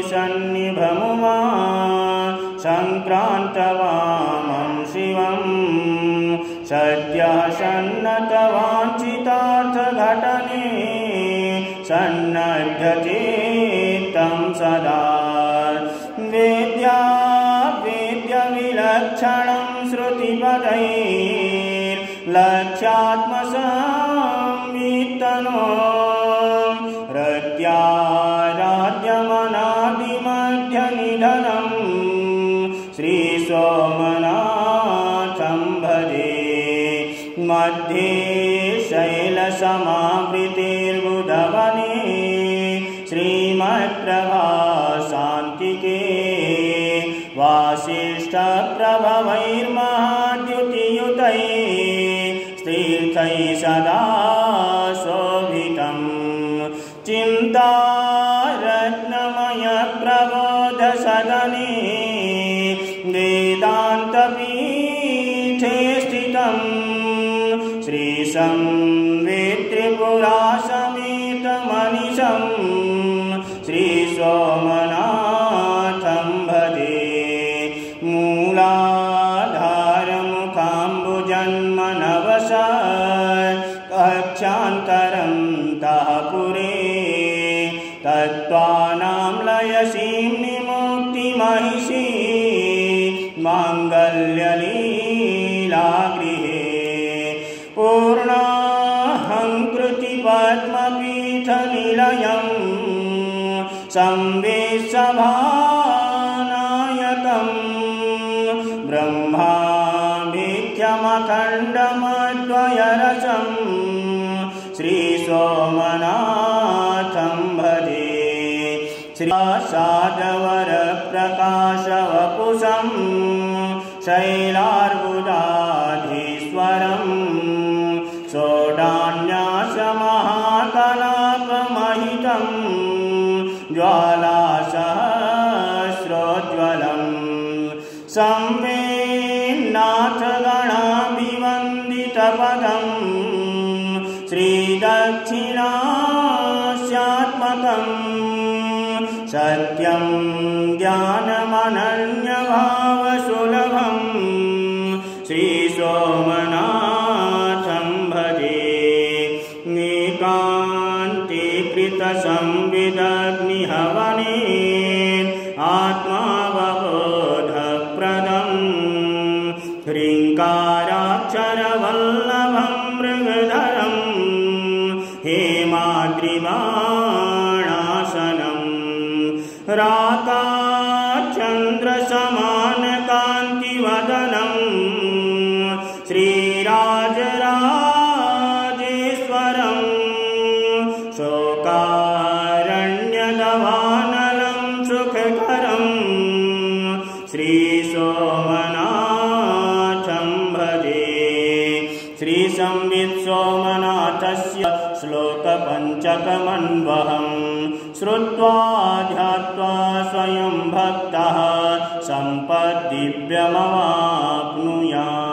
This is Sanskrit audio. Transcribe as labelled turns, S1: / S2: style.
S1: भास्करकोटिसन्निभमुमा सङ्क्रान्तवामं शिवं सद्यः सन्नतवाञ्छितार्थघटने सन्नद्धचित्तं सदा वेद्यविलक्षणं श्रुतिपदैर्लक्ष्यात्मसंवित्तनो रत्याराध्यमनादिमध्यनिधनं श्रीसोमनाथं भजे मध्ये शैलसमावृतिर्बुधवने श्रीमत्प्रभाशान्तिके वासिष्ठप्रभवैर्महाद्युतियुतैः तीर्थैः सदा शोभितं चिन्तारत्नमयप्रबोधसदने वेदान्तपीठे स्थितं श्रीसंवित्त्रिपुरासमेतमनिशं श्रीसोमनाथं भजे मूलाधारमुखाम्बुजन्मनवशत् कक्षान्तरं तः पुरे तत्त्वानां लयसीं निमुक्तिमहिषी माङ्गल्यलीलागृहे पूर्णाहङ्कृतिपद्मपीठनिलयं संवेशभानायकं ब्रह्माभिख्यमखण्डमद्वयरसं श्रीसोमनाथं भजे श्रीसादवरप्रकाशवपुषं शैलार्बुदाधीश्वरं षोडान्यासमहाकलापमहितं ज्वालासहस्रोज्ज्वलं संवेन्नाथगणाभिवन्दितपदं श्रीदक्षिणास्यात्मकं सत्यं ज्ञानमनन्यभावसुलभं श्रीसोमनाथं भजे एकान्तीकृतसंविदग्निहवने आत्मावबोधप्रदं ह्रीङ्काराक्षरवल्लभं मृगधरं हेमाद्रिबाणासनं राकाचन्द्रसमानकान्तिवदनं श्रीराजराजेश्वरं शोकारण्यदवानलं सुखकरं श्रीसोमनाथं भजे श्रीसंवित्सोमनाथस्य श्लोकपञ्चकमन्वहं श्रुत्वा ध्यात्वा स्वयं भक्तः सम्पद्दिव्यमवाप्नुयात्।